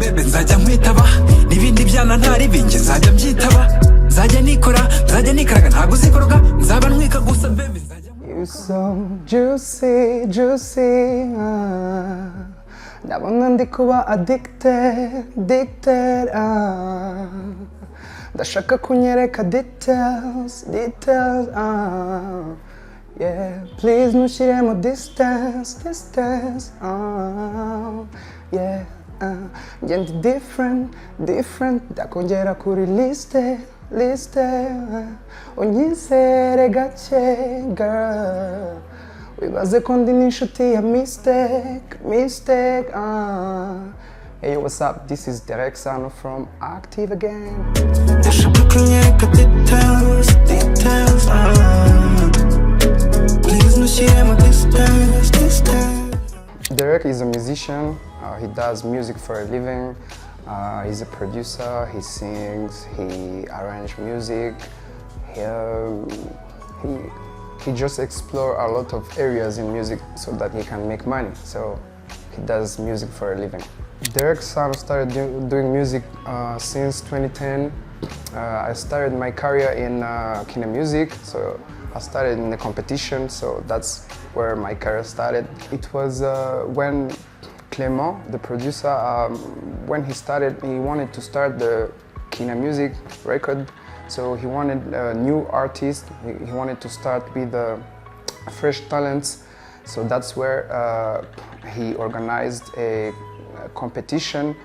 bebe nzajya nkwitaba n'ibindi byana ntari binjye nzajya mbyitaba nzajya nikora nzajya nikaraga ntago uzikoroga nzaba ntwika gusa bebe nzajya. You so juicy, juicy, ndabona ndi kuba addicted, ndashaka kunyereka details, yeah, please ntushyiremo distance, yeah, njye ndi different, ndakongera kuri liste, unyizere gake girl, wibaze ko ndi n'inshuti ya mistake, Hey, what's up? This is Derek Sano from Active Again. ndashaka kunyereka details, please ntushyiremo distance. Derek is a musician. He does music for a living. He's a producer. He sings. He arranges music. He just explores a lot of areas in music so that he can make money. So he does music for a living. Derek Sano started doing music since 2010. I started my career in Kina Music. So I started in the competition, so that's where my career started. It was when Clément, the producer, when he wanted to start the Kina Music record, so he wanted a new artist. He wanted to start with fresh talents, so that's where he organized a competition.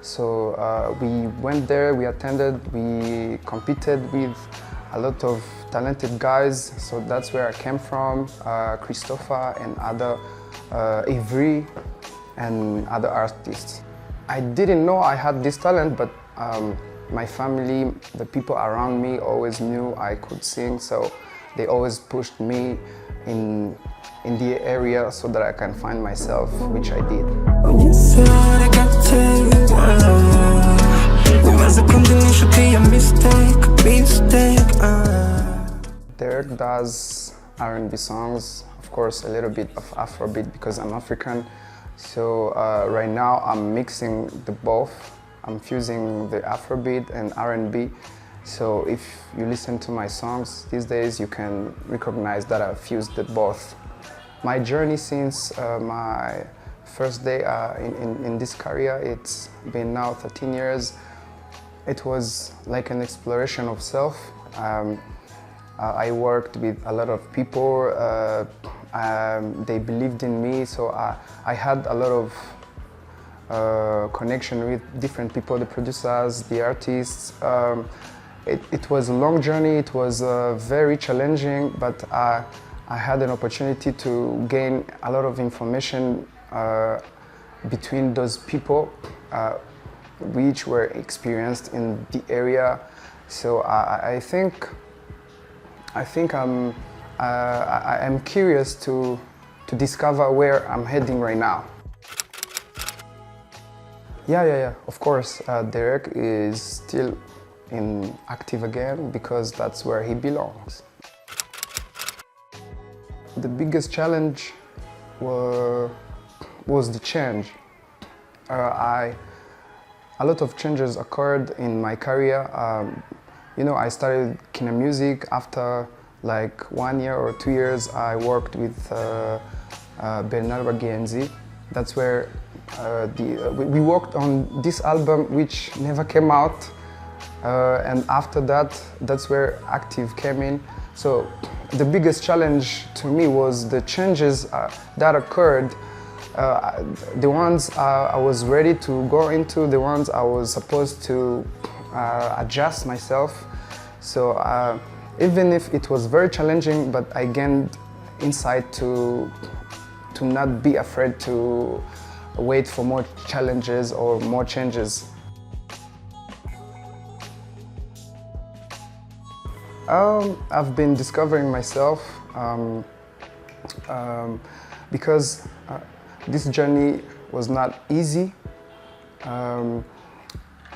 So we went there, we attended, we competed with a lot of talented guys, so that's where I came from, Christopher and other, Ivry and other artists. I didn't know I had this talent, but my family, the people around me always knew I could sing, so they always pushed me in the area so that I can find myself, which I did. Derek does R&B songs, of course a little bit of Afrobeat because I'm African. So right now I'm mixing the both. I'm fusing the Afrobeat and R&B. So if you listen to my songs these days, you can recognize that I've fused the both. My journey since my first day in this career, it's been now 13 years. It was like an exploration of self. I worked with a lot of people. They believed in me, so I had a lot of connection with different people, the producers, the artists. It was a long journey, it was very challenging, but I had an opportunity to gain a lot of information between those people which were experienced in the area. So I think I'm curious to discover where I'm heading right now. Yeah, of course, Derek is still in Active Again because that's where he belongs. The biggest challenge was the change. A lot of changes occurred in my career. I started Kina Music. After like 1 year or 2 years, I worked with Bernard Bagenzi. That's where we worked on this album, which never came out. And after that, that's where Active came in. So the biggest challenge to me was the changes that occurred. The ones I was ready to go into, the ones I was supposed to adjust myself. So even if it was very challenging, but I gained insight to not be afraid to wait for more challenges or more changes. I've been discovering myself because this journey was not easy.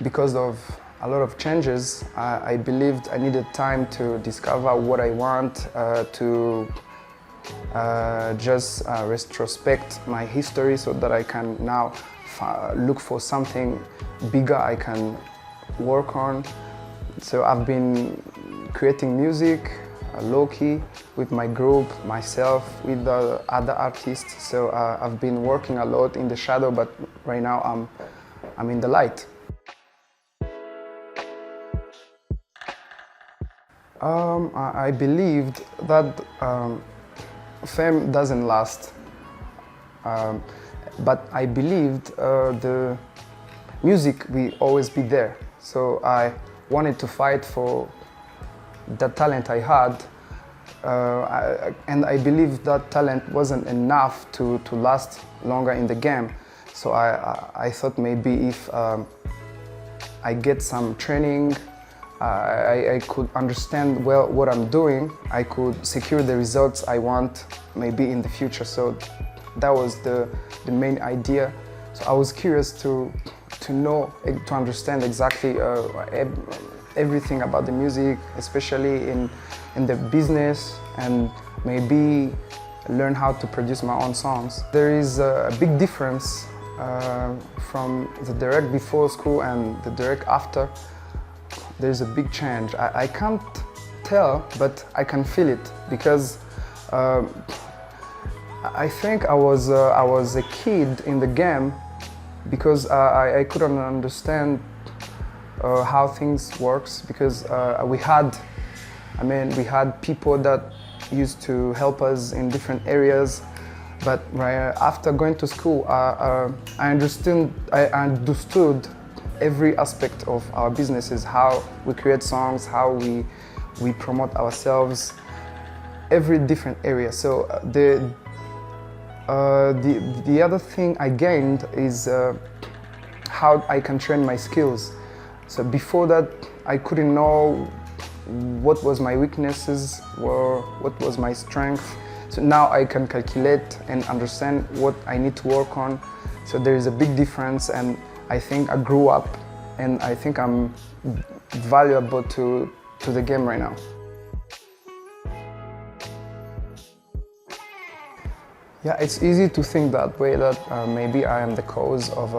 Because of a lot of changes, I believed I needed time to discover what I want, to just retrospect my history so that I can now look for something bigger I can work on. So I've been creating music low-key with my group, myself, with the other artists. So I've been working a lot in the shadow, but right now I'm in the light. I believed that fame doesn't last, but I believed the music will always be there. So I wanted to fight for the talent I had, and I believed that talent wasn't enough to last longer in the game. So I thought maybe if I get some training, I could understand well what I'm doing, I could secure the results I want maybe in the future. So that was the main idea. So I was curious to know, to understand exactly everything about the music, especially in the business, and maybe learn how to produce my own songs. There is a big difference from the direct before school and the direct after. There's a big change. I can't tell, but I can feel it, because I think I was a kid in the game, because I couldn't understand how things works, because we had people that used to help us in different areas. But right after going to school, I understood every aspect of our businesses, how we create songs, how we promote ourselves, every different area. So the other thing I gained is how I can train my skills. So before that, I couldn't know what was my weaknesses or what was my strength. So now I can calculate and understand what I need to work on. So there is a big difference, and I think I grew up, and I think I'm valuable to the game right now. Yeah, it's easy to think that way, that maybe I am the cause of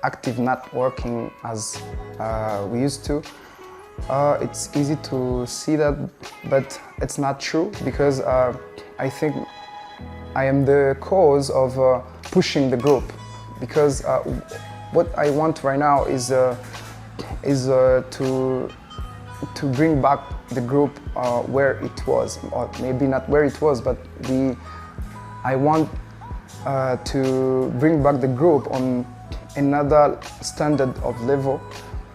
active not working as we used to. It's easy to see that, but it's not true, because I think I am the cause of pushing the group, because what I want right now is to bring back the group where it was, or maybe not where it was, but I want to bring back the group on another standard of level,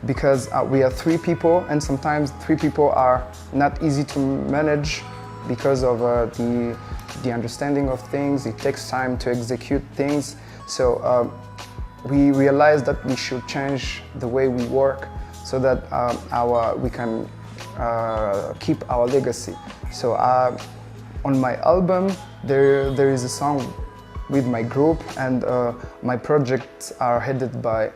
because we are 3 people, and sometimes 3 people are not easy to manage because of the understanding of things. It takes time to execute things. So we realized that we should change the way we work, so that we can keep our legacy. So on my album, there is a song with my group, and my projects are headed by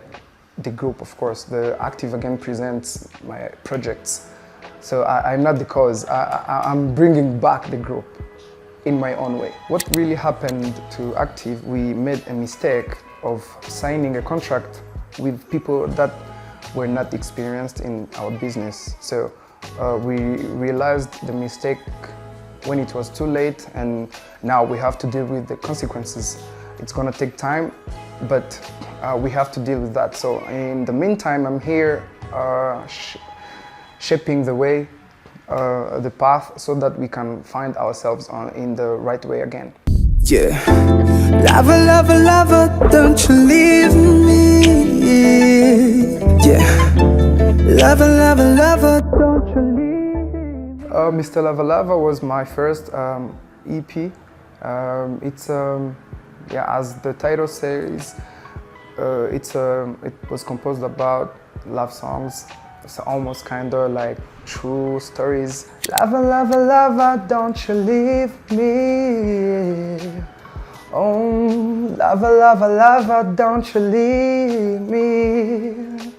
the group, of course. The Active Again presents my projects. So I'm not the cause. I'm bringing back the group in my own way. What really happened to Active, we made a mistake of signing a contract with people that were not experienced in our business. So we realized the mistake when it was too late, and now we have to deal with the consequences. It's gonna take time, but we have to deal with that. So in the meantime, I'm here shaping the way, the path, so that we can find ourselves in the right way again. Yeah. Lover, lover, lover, don't you leave me. Yeah. Lover, lover, lover, don't you leave me. Mr. Lava Lava was my first EP. It's as the title says, it was composed about love songs. It's almost kind of like true stories. Lava, lava, lava, don't you leave me. Oh, lava, lava, lava, don't you leave me.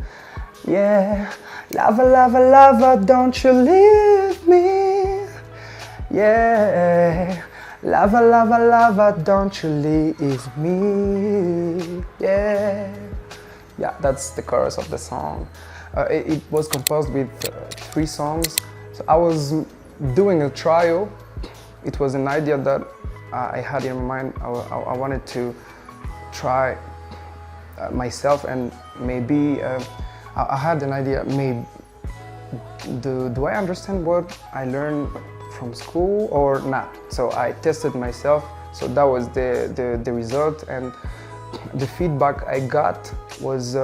Yeah, lava, lava, lava, don't you leave me. Yeah, Lava, lava, lava, don't you leave me. Yeah. Yeah, that's the chorus of the song. It was composed with 3 songs. So I was doing a trial. It was an idea that I had in mind. I wanted to try myself, and maybe I had an idea. Maybe do I understand what I learned from school or not? So I tested myself. So that was the result, and the feedback I got was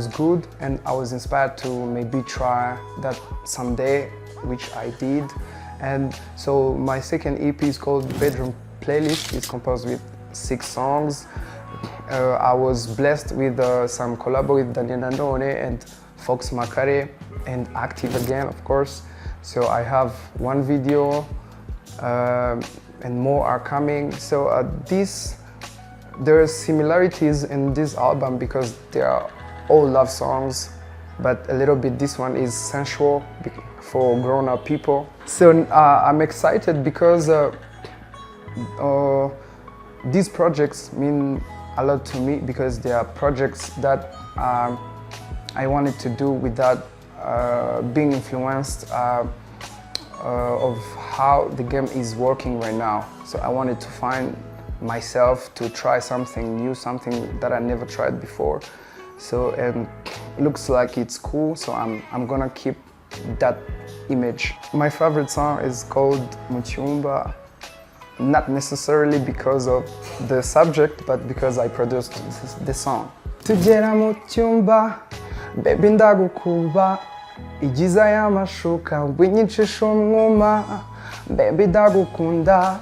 good, and I was inspired to maybe try that someday, which I did. And so my second EP is called Bedroom Playlist. It's composed with 6 songs. I was blessed with some collab with Daniel Nandone and Fox Makare and Active again, of course. So I have 1 video and more are coming. So there are similarities in this album because they are all love songs, but a little bit this one is sensual for grown-up people. So I'm excited because these projects mean a lot to me, because they are projects that I wanted to do without being influenced of how the game is working right now. So I wanted to find myself, to try something new, something that I never tried before. So and it looks like it's cool, so I'm gonna keep that image. My favorite song is called Mutyumba, not necessarily because of the subject, but because I produced the song. Tugera Mutyumba, baby ndagukuba, igiza y'amashuka winyicisha umwuma, baby ndagukunda,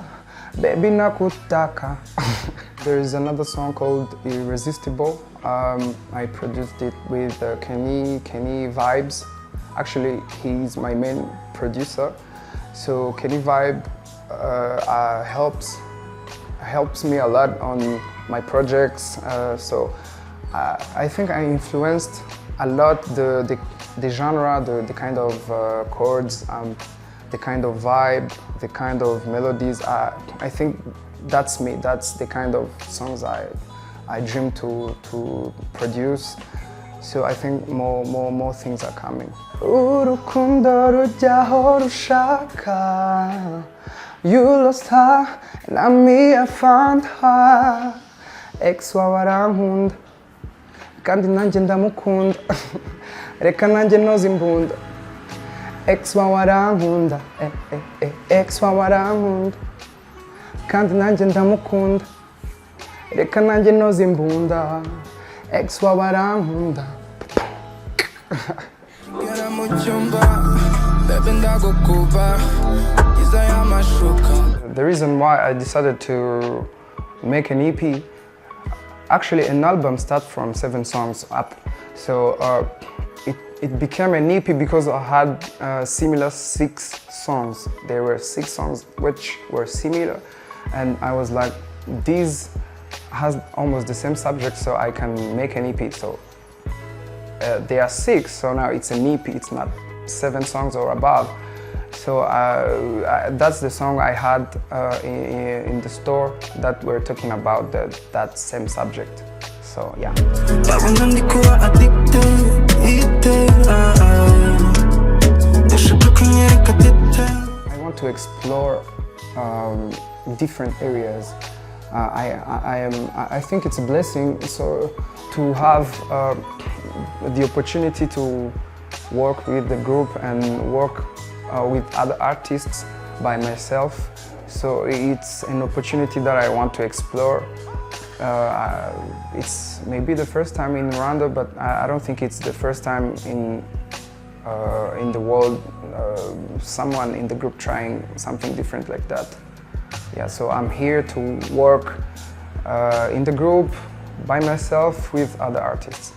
baby nakutaka. There is another song called Irresistible. I produced it with Kenny Vibes. Actually, he's my main producer. So Kenny Vibe helps me a lot on my projects. So I think I influenced a lot the genre, the kind of chords, the kind of vibe, the kind of melodies. I think that's me. That's the kind of songs I dream to produce. So I think more things are coming. Urukundo rujyaho rushaka, you lost her and me I found her. Ex wawe arankunda kandi nanjye ndamukunda, reka nanjye noza imbunda. Ex wawe arankunda, ex wawe arankunda kandi nanjye ndamukunda, reka nanjye noza imbunda. Ex wawe arankunda. The reason why I decided to make an EP, actually an album starts from 7 songs up. So it became an EP because I had similar 6 songs. There were 6 songs which were similar, and I was like, these has almost the same subject, so I can make an EP. So there are 6, so now it's an EP, it's not 7 songs or above. So that's the song I had in the store that we're talking about that same subject. So yeah. I want to explore different areas. I think it's a blessing to have the opportunity to work with the group and work with other artists by myself. So it's an opportunity that I want to explore. It's maybe the first time in Rwanda, but I don't think it's the first time in the world, someone in the group trying something different like that. Yeah, so I'm here to work in the group by myself with other artists.